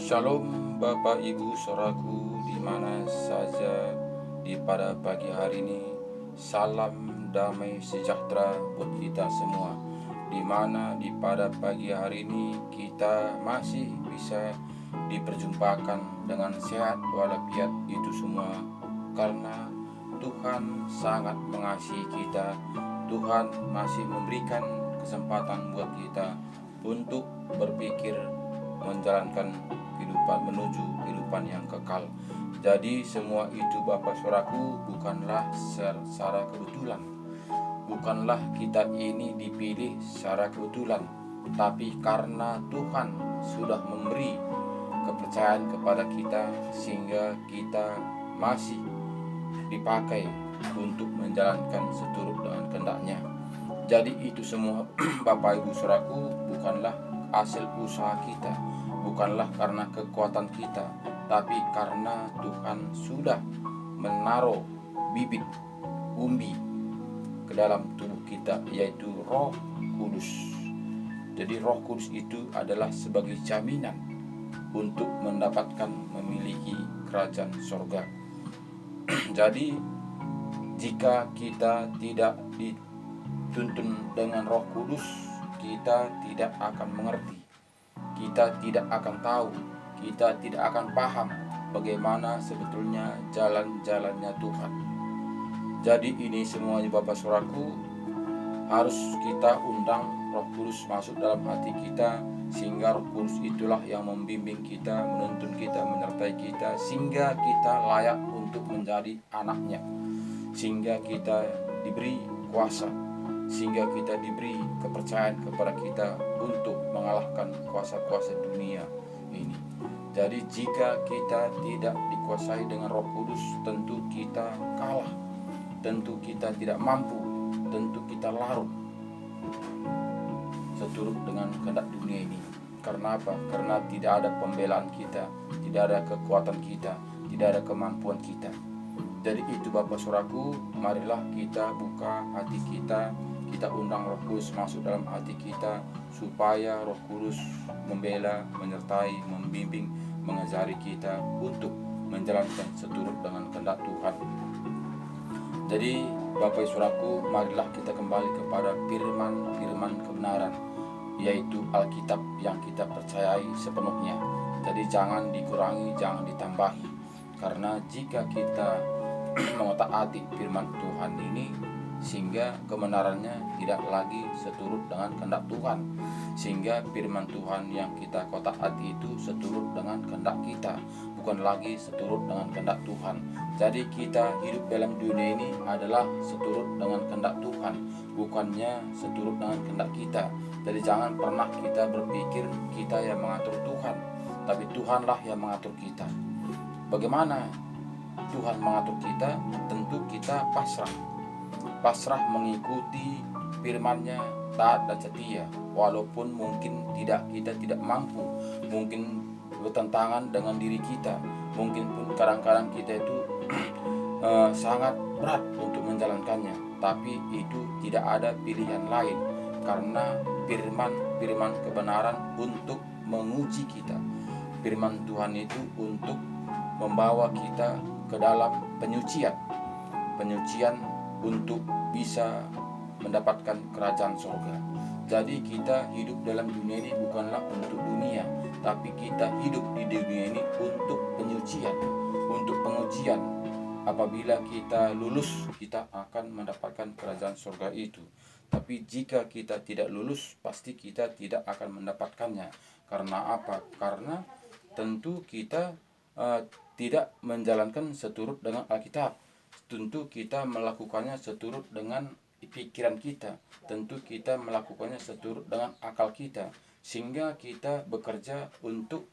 Shalom Bapak Ibu Saudaraku di mana saja pada pagi hari ini. Salam damai sejahtera buat kita semua. Di mana pada pagi hari ini kita masih bisa diperjumpakan dengan sehat walafiat itu semua karena Tuhan sangat mengasihi kita. Tuhan masih memberikan kesempatan buat kita untuk berpikir menjalankan kehidupan menuju kehidupan yang kekal. Jadi semua itu Bapak Saudaraku bukanlah secara kebetulan. Bukanlah kita ini dipilih secara kebetulan, tapi karena Tuhan sudah memberi kepercayaan kepada kita sehingga kita masih dipakai untuk menjalankan seturut dengan kehendak-Nya. Jadi itu semua Bapak Ibu Saudaraku bukanlah hasil usaha kita, bukanlah karena kekuatan kita, tapi karena Tuhan sudah menaruh bibit umbi ke dalam tubuh kita, yaitu Roh Kudus. Jadi Roh Kudus itu adalah sebagai jaminan untuk mendapatkan memiliki kerajaan sorga. Jadi jika kita tidak dituntun dengan Roh Kudus, kita tidak akan mengerti, kita tidak akan tahu, kita tidak akan paham bagaimana sebetulnya jalan-jalannya Tuhan. Jadi ini semuanya Bapak Saudaraku harus kita undang Roh Kudus masuk dalam hati kita, sehingga Roh Kudus itulah yang membimbing kita, menuntun kita, menyertai kita, sehingga kita layak untuk menjadi anak-Nya, sehingga kita diberi kuasa, sehingga kita diberi kepercayaan kepada kita untuk mengalahkan kuasa-kuasa dunia ini. Jadi jika kita tidak dikuasai dengan Roh Kudus, tentu kita kalah, tentu kita tidak mampu, tentu kita larut seturut dengan kehendak dunia ini. Karena apa? Karena tidak ada pembelaan kita, tidak ada kekuatan kita, tidak ada kemampuan kita. Jadi itu Bapak Saudaraku, marilah kita buka hati kita, kita undang Roh Kudus masuk dalam hati kita, supaya Roh Kudus membela, menyertai, membimbing, mengajari kita untuk menjalankan seturut dengan kehendak Tuhan. Jadi Bapak Saudaraku, marilah kita kembali kepada firman kebenaran, yaitu Alkitab yang kita percayai sepenuhnya. Jadi jangan dikurangi, jangan ditambahi. Karena jika kita mengotak-atik firman Tuhan ini, sehingga kebenarannya tidak lagi seturut dengan kehendak Tuhan, sehingga firman Tuhan yang kita kotak-atik itu seturut dengan kehendak kita, bukan lagi seturut dengan kehendak Tuhan. Jadi kita hidup dalam dunia ini adalah seturut dengan kehendak Tuhan, bukannya seturut dengan kehendak kita. Jadi jangan pernah kita berpikir kita yang mengatur Tuhan, tapi Tuhanlah yang mengatur kita. Bagaimana Tuhan mengatur kita? Tentu kita pasrah mengikuti firman-Nya, taat dan setia, walaupun mungkin kita tidak mampu, mungkin bertentangan dengan diri kita, mungkin pun kadang-kadang kita itu sangat berat untuk menjalankannya, tapi itu tidak ada pilihan lain, karena firman kebenaran untuk menguji kita. Firman Tuhan itu untuk membawa kita ke dalam penyucian untuk bisa mendapatkan kerajaan surga. Jadi kita hidup dalam dunia ini bukanlah untuk dunia, tapi kita hidup di dunia ini untuk penyucian, untuk pengujian. Apabila kita lulus, kita akan mendapatkan kerajaan surga itu. Tapi jika kita tidak lulus, pasti kita tidak akan mendapatkannya. Karena apa? Karena tentu kita tidak menjalankan seturut dengan Alkitab. Tentu kita melakukannya seturut dengan pikiran kita, tentu kita melakukannya seturut dengan akal kita, sehingga kita bekerja untuk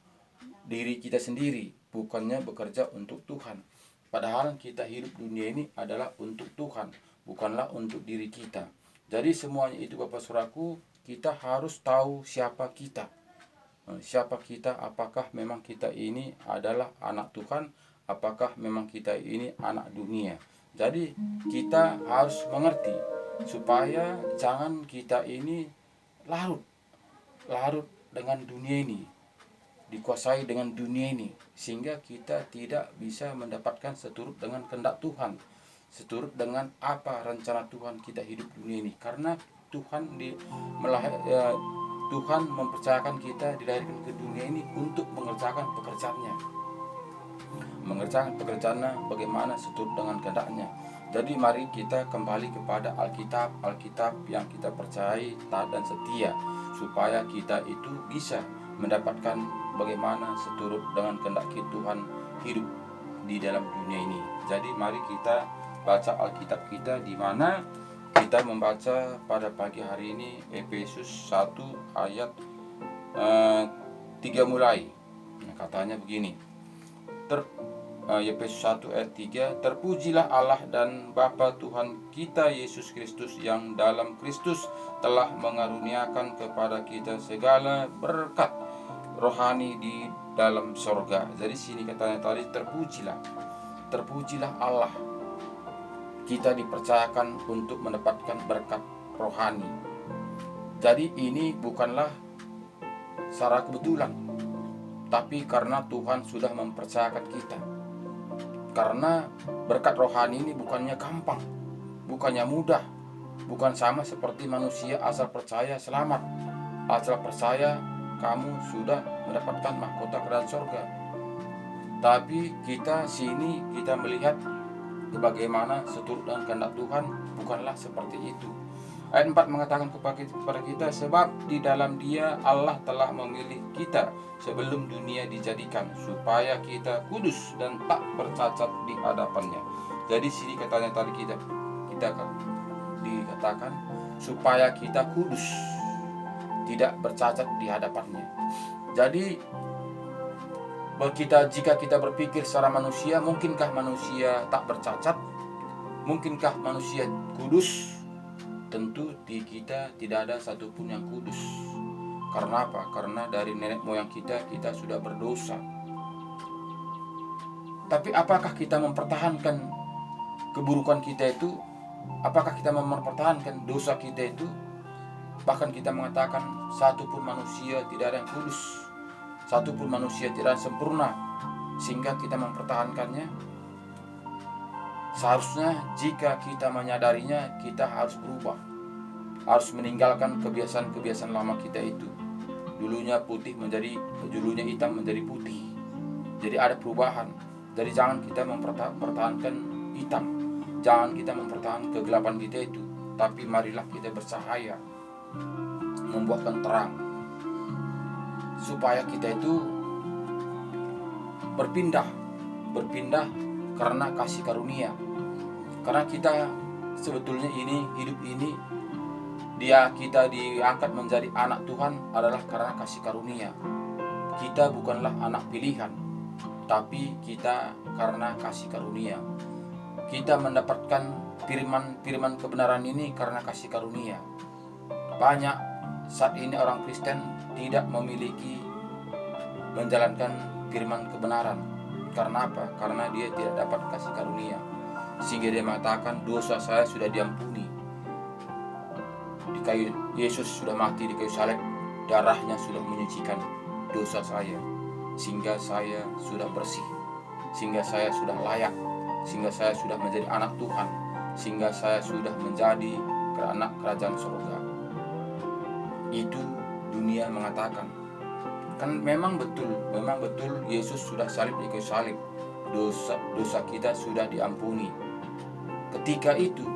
diri kita sendiri, bukannya bekerja untuk Tuhan. Padahal kita hidup dunia ini adalah untuk Tuhan, bukanlah untuk diri kita. Jadi semuanya itu Bapak Saudaraku, kita harus tahu siapa kita. Siapa kita? Apakah memang kita ini adalah anak Tuhan? Apakah memang kita ini anak dunia? Jadi kita harus mengerti supaya jangan kita ini larut dengan dunia ini. dikuasai dengan dunia ini, sehingga kita tidak bisa mendapatkan seturut dengan kehendak Tuhan, seturut dengan apa rencana Tuhan kita hidup dunia ini. Karena Tuhan mempercayakan kita dilahirkan ke dunia ini untuk mengerjakan pekerjaannya bagaimana seturut dengan kehendaknya. Jadi mari kita kembali kepada Alkitab yang kita percayai, taat dan setia, supaya kita itu bisa mendapatkan bagaimana seturut dengan kehendak Tuhan hidup di dalam dunia ini. Jadi mari kita baca Alkitab kita, di mana kita membaca pada pagi hari ini Efesus 1 ayat 3 mulai. Katanya begini. Efesus 1 ayat 3, terpujilah Allah dan Bapa Tuhan kita Yesus Kristus, yang dalam Kristus telah mengaruniakan kepada kita segala berkat rohani di dalam sorga. Jadi sini katanya tadi, terpujilah Allah. Kita dipercayakan untuk mendapatkan berkat rohani. Jadi ini bukanlah secara kebetulan, tapi karena Tuhan sudah mempercayakan kita. Karena berkat rohani ini bukannya gampang, bukannya mudah, bukan sama seperti manusia asal percaya selamat, asal percaya kamu sudah mendapatkan mahkota kerajaan sorga. Tapi kita melihat bagaimana seturut dengan kehendak Tuhan, bukanlah seperti itu. Ayat 4 mengatakan kepada kita, sebab di dalam Dia Allah telah memilih kita sebelum dunia dijadikan, supaya kita kudus dan tak bercacat di hadapannya. Jadi sini katanya tadi kita dikatakan supaya kita kudus, tidak bercacat di hadapannya. Jadi jika kita berpikir secara manusia, mungkinkah manusia tak bercacat? Mungkinkah manusia kudus? Tentu di kita tidak ada satupun yang kudus. Karena apa? Karena dari nenek moyang kita sudah berdosa. Tapi apakah kita mempertahankan keburukan kita itu? Apakah kita mempertahankan dosa kita itu? Bahkan kita mengatakan satupun manusia tidak ada yang kudus, satupun manusia tidak sempurna, sehingga kita mempertahankannya. Seharusnya jika kita menyadarinya, kita harus berubah, harus meninggalkan kebiasaan-kebiasaan lama kita itu. Dulunya hitam menjadi putih. Jadi ada perubahan. Jadi jangan kita mempertahankan hitam, jangan kita mempertahankan kegelapan kita itu, tapi marilah kita bercahaya, membuatkan terang, supaya kita itu berpindah karena kasih karunia. Karena kita sebetulnya hidup ini kita diangkat menjadi anak Tuhan adalah karena kasih karunia. Kita bukanlah anak pilihan, tapi kita karena kasih karunia. Kita mendapatkan firman kebenaran ini karena kasih karunia. Banyak saat ini orang Kristen tidak memiliki menjalankan firman kebenaran. Karena apa? Karena dia tidak dapat kasih karunia, sehingga dia mengatakan dosa saya sudah diampuni. Yesus sudah mati di kayu salib, darahnya sudah menyucikan dosa saya, sehingga saya sudah bersih, sehingga saya sudah layak, sehingga saya sudah menjadi anak Tuhan, sehingga saya sudah menjadi anak kerajaan surga. Itu dunia mengatakan. Kan memang betul Yesus sudah salib di kayu salib, dosa kita sudah diampuni ketika itu.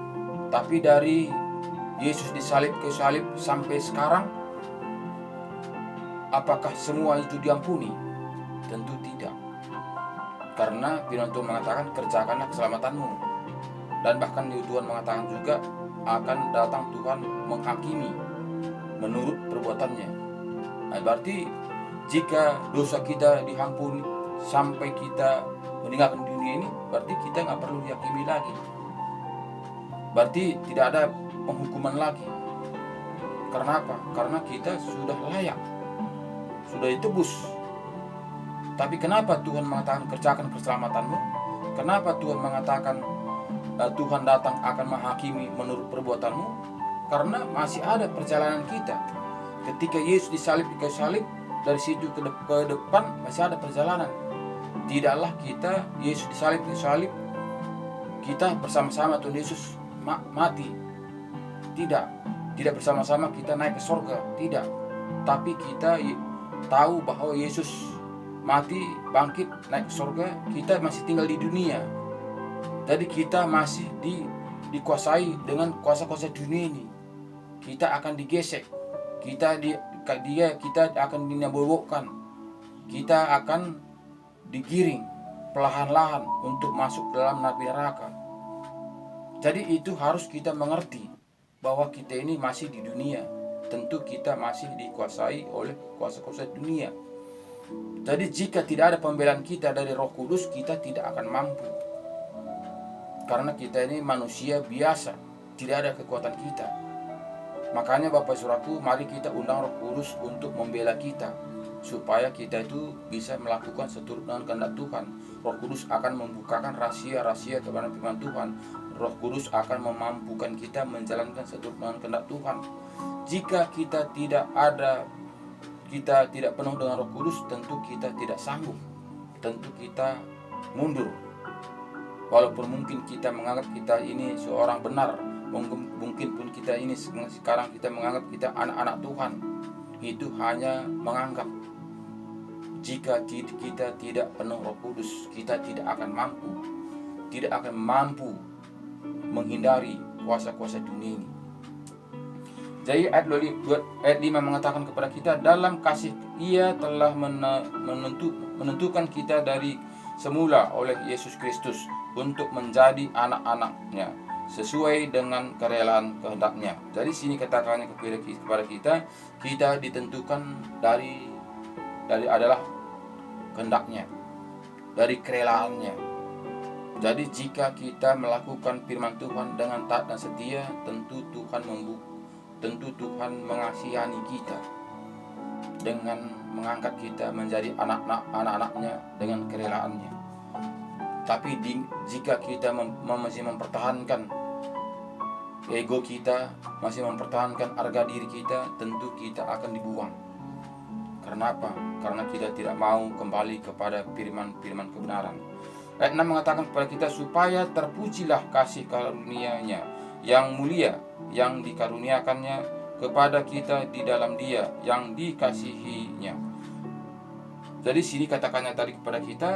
Tapi dari Yesus disalib kayu salib sampai sekarang, apakah semua itu diampuni? Tentu tidak. Karena firman Tuhan mengatakan kerjakanlah keselamatanmu. Dan bahkan Tuhan mengatakan juga akan datang Tuhan menghakimi menurut perbuatannya. Nah, berarti jika dosa kita diampuni sampai kita meninggalkan dunia ini, berarti kita nggak perlu dihakimi lagi. Berarti tidak ada penghukuman lagi. Karena apa? Karena kita sudah layak, sudah ditebus. Tapi kenapa Tuhan mengatakan kerjakan keselamatanmu? Kenapa Tuhan mengatakan Tuhan datang akan menghakimi menurut perbuatanmu? Karena masih ada perjalanan kita. Ketika Yesus disalib di kayu salib, dari situ ke depan masih ada perjalanan. Tidaklah kita Yesus disalib kita bersama-sama Tuhan Yesus mati. Tidak bersama-sama kita naik ke surga, tidak. Tapi kita tahu bahwa Yesus mati, bangkit, naik ke surga, kita masih tinggal di dunia. Jadi kita masih dikuasai dengan kuasa-kuasa dunia ini. Kita akan digesek, kita akan dinabobokkan, kita akan digiring perlahan-lahan untuk masuk dalam api neraka. Jadi itu harus kita mengerti bahwa kita ini masih di dunia. Tentu kita masih dikuasai oleh kuasa-kuasa dunia. Jadi jika tidak ada pembelaan kita dari Roh Kudus, kita tidak akan mampu. Karena kita ini manusia biasa, tidak ada kekuatan kita. Makanya Bapak Saudaraku, mari kita undang Roh Kudus untuk membela kita, supaya kita itu bisa melakukan seturut dengan kehendak Tuhan. Roh Kudus akan membukakan rahasia-rahasia kebenaran firman Tuhan. Roh Kudus akan memampukan kita menjalankan seturut dengan kehendak Tuhan. Jika kita tidak penuh dengan Roh Kudus, tentu kita tidak sanggup. Tentu kita mundur. Walaupun mungkin kita menganggap kita ini seorang benar, mungkin pun kita ini sekarang kita menganggap kita anak-anak Tuhan, itu hanya menganggap. Jika kita tidak penuh Roh Kudus, kita tidak akan mampu menghindari kuasa-kuasa dunia ini. Jadi ayat 5 mengatakan kepada kita, dalam kasih Ia telah menentukan kita dari semula oleh Yesus Kristus untuk menjadi anak-anaknya sesuai dengan kerelaan kehendak-Nya. Jadi sini katakannya kepada kita ditentukan dari adalah kehendak-Nya, dari kerelaannya. Jadi jika kita melakukan firman Tuhan dengan taat dan setia, tentu Tuhan mengasihani kita dengan mengangkat kita menjadi anak-anaknya dengan kerelaannya. Tapi jika kita masih mempertahankan ego kita, masih mempertahankan harga diri kita, tentu kita akan dibuang. Karena apa? Karena kita tidak mau kembali kepada firman kebenaran. Ayat 6 mengatakan kepada kita, supaya terpujilah kasih karunia-Nya yang mulia, yang dikaruniakannya kepada kita di dalam Dia yang dikasihi-Nya. Jadi sini katakannya tadi kepada kita,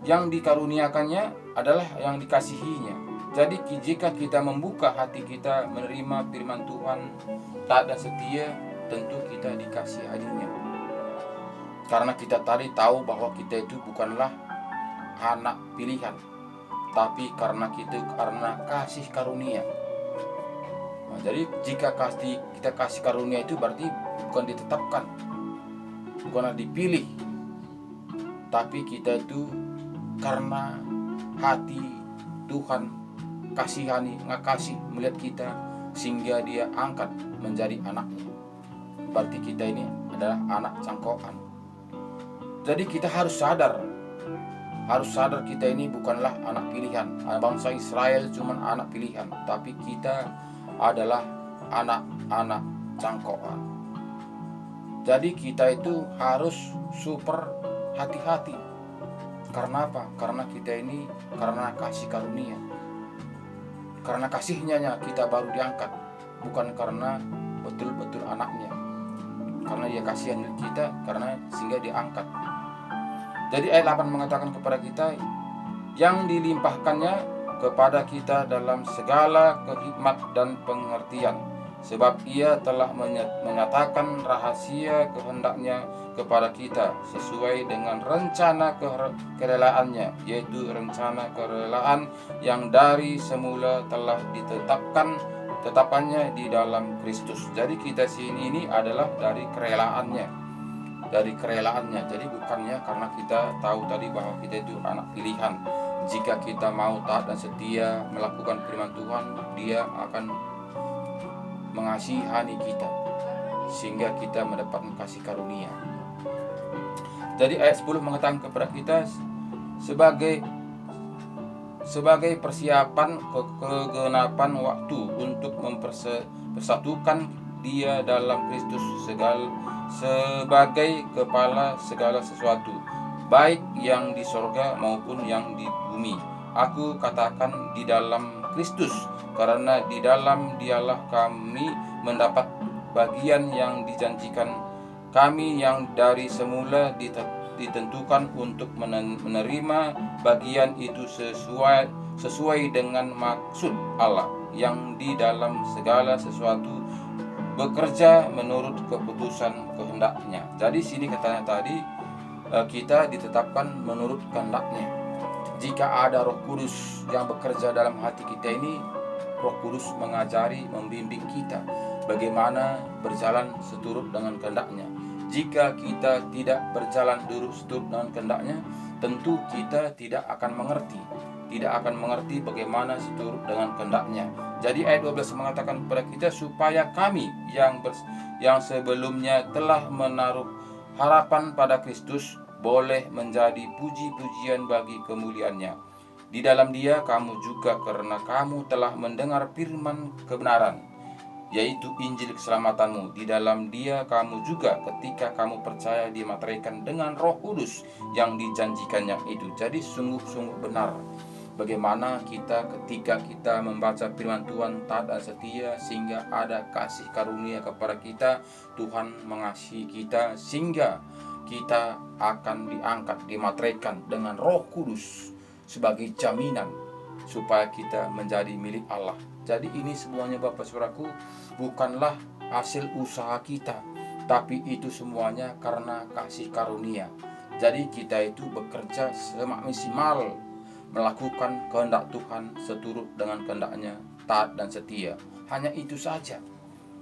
yang dikaruniakannya adalah yang dikasihinya. Jadi jika kita membuka hati kita menerima firman Tuhan, taat dan setia, tentu kita dikasihaninya. Karena kita tadi tahu bahwa kita itu bukanlah anak pilihan, tapi karena kasih karunia. Nah, jadi jika kita kasih karunia itu berarti bukan ditetapkan, bukanlah dipilih, tapi kita itu karena hati Tuhan ngakasih melihat kita sehingga Dia angkat menjadi anaknya. Berarti kita ini adalah anak cangkokan. Jadi kita harus sadar kita ini bukanlah anak pilihan. Bangsa Israel cuma anak pilihan, tapi kita adalah anak-anak cangkokan. Jadi kita itu harus super hati-hati. Karena apa? Karena kita ini karena kasih karunia. Karena kasihnya kita baru diangkat, bukan karena betul-betul anaknya. Karena Dia kasihan kita, karena sehingga diangkat. Jadi ayat 8 mengatakan kepada kita, yang dilimpahkannya kepada kita dalam segala kehikmat dan pengertian, sebab Ia telah menyatakan rahasia kehendak-Nya kepada kita sesuai dengan rencana kerelaannya, yaitu rencana kerelaan yang dari semula telah tetapannya di dalam Kristus. Jadi kita sini ini adalah dari kerelaannya. Jadi bukannya karena kita tahu tadi bahwa kita itu anak pilihan. Jika kita mau taat dan setia melakukan firman Tuhan, Dia akan mengasihani kita sehingga kita mendapatkan kasih karunia. Jadi ayat 10 mengatakan kepada kita sebagai persiapan kegenapan waktu untuk mempersatukan Dia dalam Kristus sebagai kepala segala sesuatu, baik yang di sorga maupun yang di bumi. Aku katakan di dalam Kristus, karena di dalam Dialah kami mendapat bagian yang dijanjikan kami, yang dari semula ditentukan untuk menerima bagian itu sesuai dengan maksud Allah yang di dalam segala sesuatu bekerja menurut keputusan kehendaknya. Jadi sini katanya tadi, kita ditetapkan menurut kehendaknya. Jika ada Roh Kudus yang bekerja dalam hati kita ini, Roh Kudus mengajari, membimbing kita bagaimana berjalan seturut dengan kehendaknya. Jika kita tidak berjalan seturut dengan kehendaknya, tentu kita tidak akan mengerti bagaimana seturut dengan kehendaknya. Jadi ayat 12 mengatakan kepada kita supaya kami yang sebelumnya telah menaruh harapan pada Kristus boleh menjadi puji-pujian bagi kemuliaan-Nya. Di dalam Dia kamu juga, karena kamu telah mendengar firman kebenaran, yaitu Injil keselamatanmu. Di dalam Dia kamu juga ketika kamu percaya dimateraikan dengan Roh Kudus yang dijanjikannya itu. Jadi sungguh-sungguh benar bagaimana kita ketika kita membaca firman Tuhan taat dan setia, sehingga ada kasih karunia kepada kita. Tuhan mengasihi kita sehingga kita akan diangkat, dimateraikan dengan Roh Kudus sebagai jaminan supaya kita menjadi milik Allah. Jadi ini semuanya Bapak Saudaraku bukanlah hasil usaha kita, tapi itu semuanya karena kasih karunia. Jadi kita itu bekerja semaksimal melakukan kehendak Tuhan seturut dengan kehendaknya, taat dan setia. Hanya itu saja.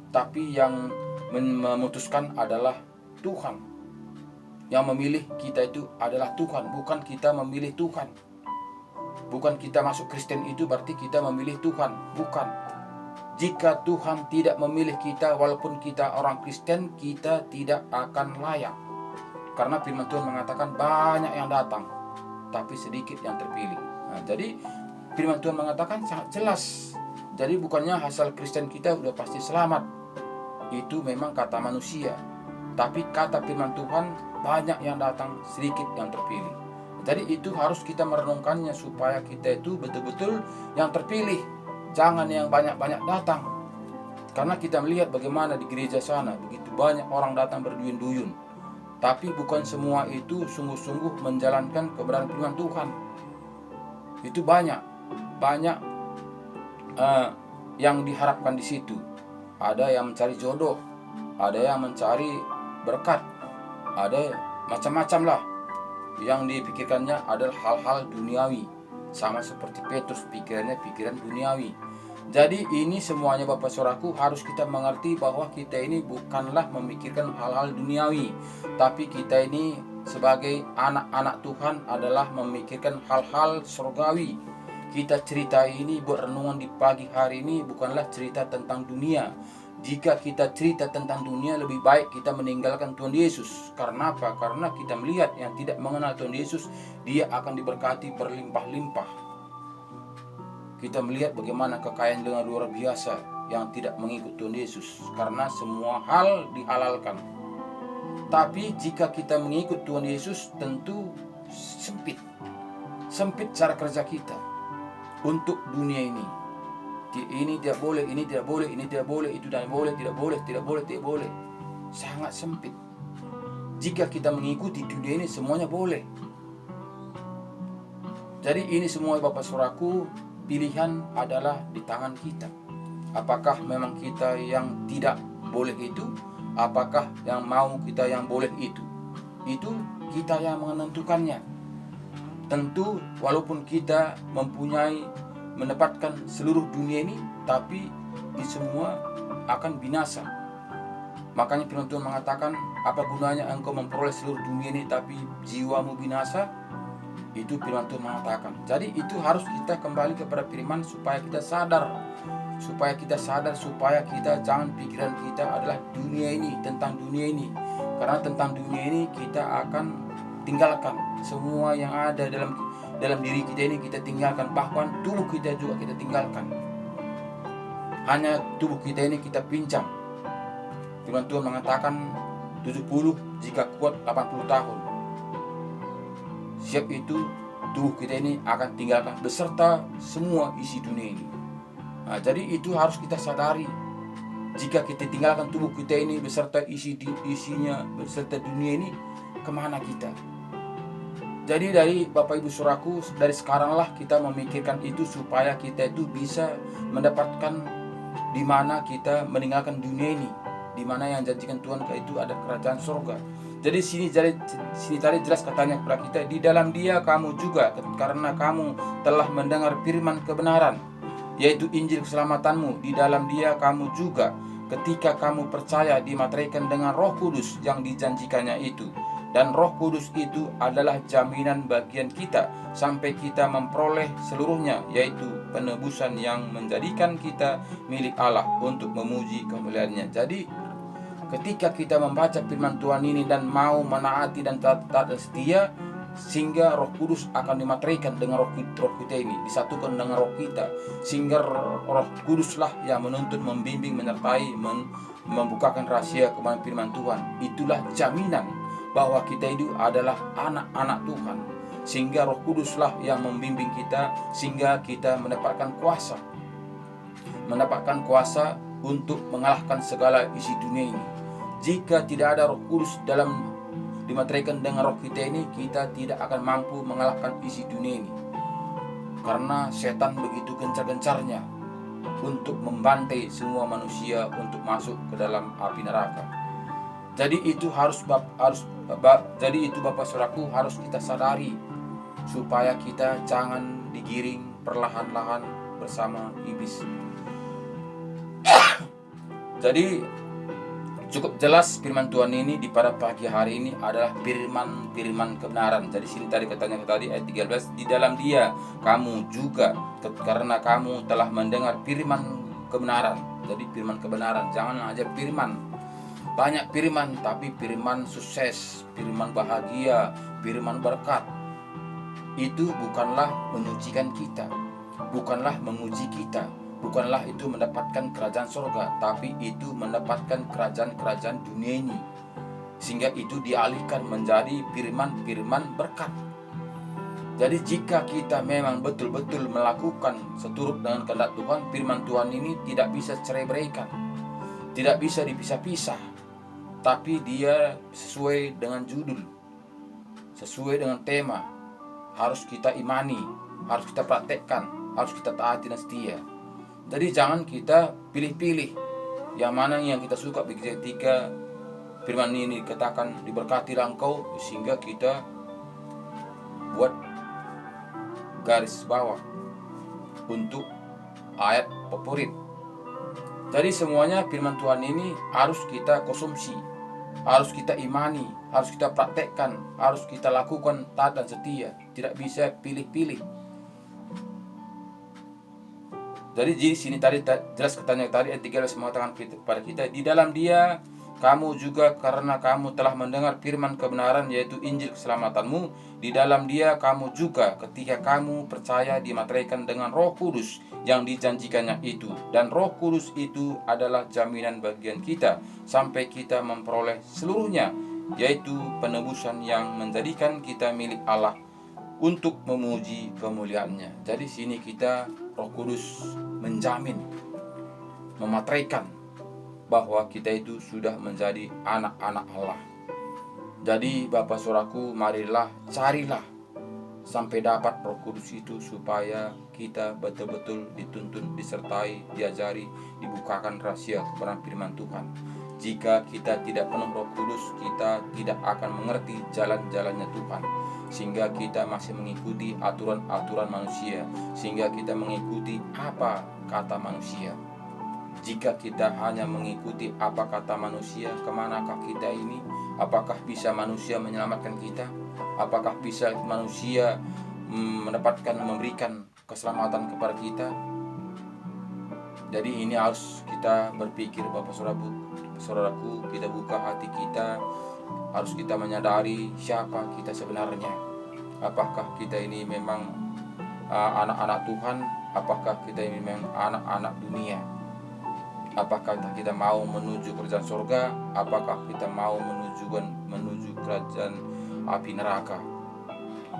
Tapi yang memutuskan adalah Tuhan. Yang memilih kita itu adalah Tuhan, bukan kita memilih Tuhan. Bukan kita masuk Kristen itu berarti kita memilih Tuhan, bukan. Jika Tuhan tidak memilih kita, walaupun kita orang Kristen, kita tidak akan layak. Karena firman Tuhan mengatakan banyak yang datang, tapi sedikit yang terpilih. Nah, jadi firman Tuhan mengatakan sangat jelas. Jadi bukannya asal Kristen kita udah pasti selamat. Itu memang kata manusia. Tapi kata firman Tuhan, banyak yang datang, sedikit yang terpilih. Jadi itu harus kita merenungkannya supaya kita itu betul-betul yang terpilih. Jangan yang banyak-banyak datang. Karena kita melihat bagaimana di gereja sana, begitu banyak orang datang berduyun-duyun. Tapi bukan semua itu sungguh-sungguh menjalankan kebenaran firman Tuhan. Itu banyak yang diharapkan di situ. Ada yang mencari jodoh, ada yang mencari berkat, ada macam-macam lah. Yang dipikirkannya adalah hal-hal duniawi, sama seperti Petrus, pikiran duniawi. Jadi ini semuanya Bapak Saudaraku harus kita mengerti bahwa kita ini bukanlah memikirkan hal-hal duniawi, tapi kita ini sebagai anak-anak Tuhan adalah memikirkan hal-hal surgawi. Kita cerita ini buat renungan di pagi hari ini bukanlah cerita tentang dunia. Jika kita cerita tentang dunia, lebih baik kita meninggalkan Tuhan Yesus. Karena apa? Karena kita melihat yang tidak mengenal Tuhan Yesus, dia akan diberkati berlimpah-limpah. Kita melihat bagaimana kekayaan dengan luar biasa yang tidak mengikut Tuhan Yesus, karena semua hal dihalalkan. Tapi jika kita mengikut Tuhan Yesus, tentu sempit cara kerja kita untuk dunia ini. Ini tidak boleh, ini tidak boleh, ini tidak boleh, itu tidak boleh, tidak boleh, tidak boleh, tidak boleh. Sangat sempit. Jika kita mengikuti dunia ini, semuanya boleh. Jadi ini semua Bapak Saudaraku, pilihan adalah di tangan kita. Apakah memang kita yang tidak boleh itu? Apakah yang mau kita yang boleh itu? Itu kita yang menentukannya. Tentu walaupun kita mendapatkan seluruh dunia ini, tapi ini semua akan binasa. Makanya firman Tuhan mengatakan, apa gunanya engkau memperoleh seluruh dunia ini tapi jiwamu binasa? Itu firman Tuhan mengatakan. Jadi itu harus kita kembali kepada firman supaya kita sadar, supaya kita jangan pikiran kita adalah dunia ini, tentang dunia ini. Karena tentang dunia ini kita akan tinggalkan semua yang ada dalam diri kita ini, kita tinggalkan. Bahkan tubuh kita juga kita tinggalkan. Hanya tubuh kita ini kita pincang. Firman Tuhan mengatakan 70 jika kuat 80 tahun. Siap itu tubuh kita ini akan tinggalkan beserta semua isi dunia ini. Nah, jadi itu harus kita sadari. Jika kita tinggalkan tubuh kita ini beserta isinya, beserta dunia ini, kemana kita? Jadi dari Bapak Ibu Saudaraku, dari sekaranglah kita memikirkan itu supaya kita itu bisa mendapatkan di mana kita meninggalkan dunia ini, di mana yang janjikan Tuhan itu ada kerajaan surga. Jadi sini tadi jelas katanya kepada kita, di dalam Dia kamu juga, karena kamu telah mendengar firman kebenaran, yaitu Injil keselamatanmu. Di dalam Dia kamu juga, ketika kamu percaya, dimateraikan dengan Roh Kudus yang dijanjikannya itu. Dan Roh Kudus itu adalah jaminan bagian kita sampai kita memperoleh seluruhnya, yaitu penebusan yang menjadikan kita milik Allah untuk memuji kemuliaannya. Jadi ketika kita membaca firman Tuhan ini dan mau menaati dan taat dan setia, sehingga Roh Kudus akan dimateraikan dengan roh kita ini, disatukan dengan roh kita, sehingga Roh Kuduslah yang menuntun, membimbing, menyertai, membukakan rahasia kebenaran firman Tuhan. Itulah jaminan bahwa kita itu adalah anak-anak Tuhan, sehingga Roh Kuduslah yang membimbing kita, sehingga kita mendapatkan kuasa untuk mengalahkan segala isi dunia ini. Jika tidak ada Roh Kudus dalam dimateraikan dengan roh kita ini, kita tidak akan mampu mengalahkan isi dunia ini, karena setan begitu gencar-gencarnya untuk membantai semua manusia untuk masuk ke dalam api neraka. Jadi itu jadi itu Bapak Saudaraku harus kita sadari, supaya kita jangan digiring perlahan-lahan bersama iblis. Jadi cukup jelas firman Tuhan ini di pada pagi hari ini adalah firman kebenaran. Jadi sini tadi katanya ayat 13, di dalam Dia kamu juga, karena kamu telah mendengar firman kebenaran. Jadi firman kebenaran, jangan aja firman banyak firman, tapi firman sukses, firman bahagia, firman berkat. Itu bukanlah menyucikan kita, bukanlah menguji kita, bukanlah itu mendapatkan kerajaan surga, tapi itu mendapatkan kerajaan dunia ini, sehingga itu dialihkan menjadi firman berkat. Jadi jika kita memang betul-betul melakukan seturut dengan kehendak Tuhan, firman Tuhan ini tidak bisa cerai-beraikan, tidak bisa dipisah-pisah, tapi dia sesuai dengan judul, sesuai dengan tema, harus kita imani, harus kita praktekkan, harus kita taati dan setia. Jadi jangan kita pilih-pilih yang mana yang kita suka. Ketika firman ini dikatakan diberkatilah engkau, sehingga kita buat garis bawah untuk ayat favorit. Jadi semuanya firman Tuhan ini harus kita konsumsi, harus kita imani, harus kita praktekkan, harus kita lakukan taat dan setia. Tidak bisa pilih-pilih. Jadi di sini tadi jelas katanya tadi ayat 13 mengatakan kepada kita, di dalam Dia kamu juga, karena kamu telah mendengar firman kebenaran, yaitu Injil keselamatanmu. Di dalam Dia kamu juga, ketika kamu percaya, dimateraikan dengan Roh Kudus yang dijanjikannya itu. Dan Roh Kudus itu adalah jaminan bagian kita sampai kita memperoleh seluruhnya, yaitu penebusan yang menjadikan kita milik Allah untuk memuji kemuliaannya. Jadi sini kita, Roh Kudus menjamin, memateraikan bahwa kita itu sudah menjadi anak-anak Allah. Jadi Bapak Saudaraku, marilah carilah sampai dapat Roh Kudus itu, supaya kita betul-betul dituntun, disertai, diajari, dibukakan rahasia kebenaran firman Tuhan. Jika kita tidak penuh Roh Kudus, kita tidak akan mengerti jalan-jalannya Tuhan, sehingga kita masih mengikuti aturan-aturan manusia, sehingga kita mengikuti apa kata manusia. Jika kita hanya mengikuti apa kata manusia, kemanakah kita ini? Apakah bisa manusia menyelamatkan kita? Apakah bisa manusia memberikan keselamatan kepada kita? Jadi ini harus kita berpikir, Bapak Saudaraku, kita buka hati kita, harus kita menyadari siapa kita sebenarnya. Apakah kita ini memang anak-anak Tuhan? Apakah kita ini memang anak-anak dunia? Apakah kita mau menuju kerajaan surga? Apakah kita mau menuju kerajaan api neraka?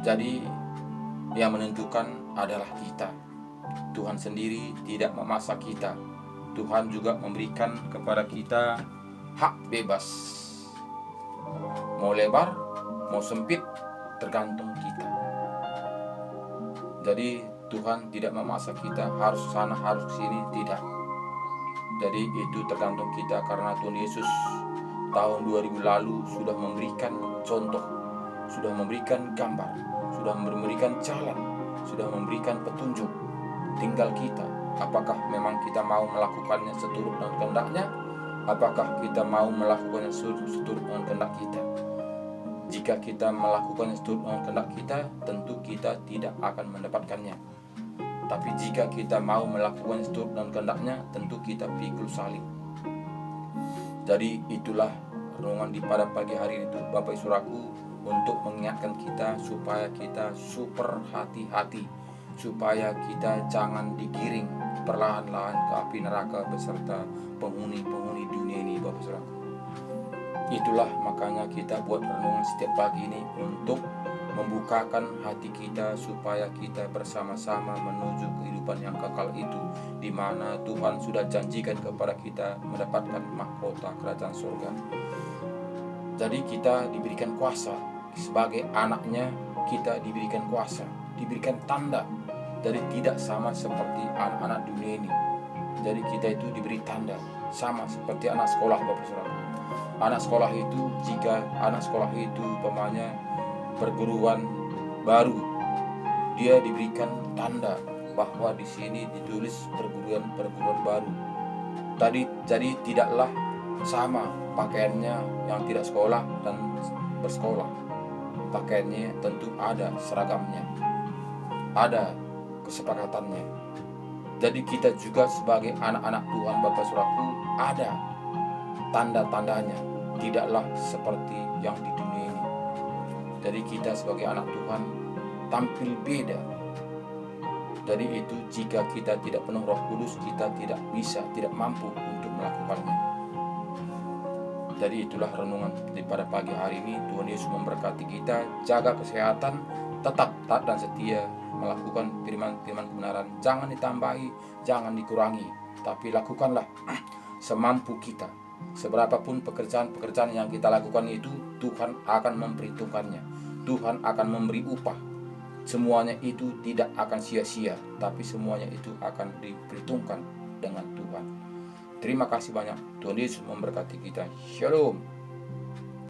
Jadi yang menentukan adalah kita. Tuhan sendiri tidak memaksa kita. Tuhan juga memberikan kepada kita hak bebas. Mau lebar, mau sempit, tergantung kita. Jadi Tuhan tidak memaksa kita harus sana, harus sini, tidak. Jadi itu tergantung kita, karena Tuhan Yesus tahun 2000 lalu sudah memberikan contoh, sudah memberikan gambar, sudah memberikan jalan, sudah memberikan petunjuk. Tinggal kita, apakah memang kita mau melakukannya seturut dengan kehendaknya? Apakah kita mau melakukannya seturut dengan kehendak kita? Jika kita melakukannya seturut dengan kehendak kita, tentu kita tidak akan mendapatkannya. Tapi jika kita mau melakukan seturut dan kehendaknya, tentu kita pikul salib. Jadi itulah renungan di pada pagi hari itu, Bapak Ibu Saudaraku, untuk mengingatkan kita supaya kita super hati-hati, supaya kita jangan digiring perlahan-lahan ke api neraka beserta penghuni-penghuni dunia ini, Bapak Ibu Saudaraku. Itulah makanya kita buat renungan setiap pagi ini untuk membukakan hati kita supaya kita bersama-sama menuju kehidupan yang kekal itu, di mana Tuhan sudah janjikan kepada kita mendapatkan mahkota kerajaan surga. Jadi kita diberikan kuasa sebagai anaknya, kita diberikan kuasa, diberikan tanda. Jadi tidak sama seperti anak-anak dunia ini. Jadi kita itu diberi tanda sama seperti anak sekolah, Bapak Saudara. Anak sekolah itu, jika anak sekolah itu umpamanya perguruan baru, dia diberikan tanda bahwa di sini ditulis perguruan baru. Jadi tidaklah sama pakaiannya yang tidak sekolah dan bersekolah. Pakaiannya tentu ada seragamnya, ada kesepakatannya. Jadi kita juga sebagai anak-anak Tuhan, Bapak Saudaraku, ada tanda-tandanya, tidaklah seperti yang di dunia ini. Jadi kita sebagai anak Tuhan tampil beda. Jadi itu jika kita tidak penuh Roh Kudus, kita tidak mampu untuk melakukannya. Jadi itulah renungan pada pagi hari ini. Tuhan Yesus memberkati kita, jaga kesehatan, tetap taat dan setia, melakukan firman-firman kebenaran. Jangan ditambahi, jangan dikurangi, tapi lakukanlah semampu kita. Seberapapun pekerjaan-pekerjaan yang kita lakukan itu, Tuhan akan memperhitungkannya. Tuhan akan memberi upah. Semuanya itu tidak akan sia-sia, tapi semuanya itu akan diperhitungkan dengan Tuhan. Terima kasih banyak. Tuhan Yesus memberkati kita. Shalom.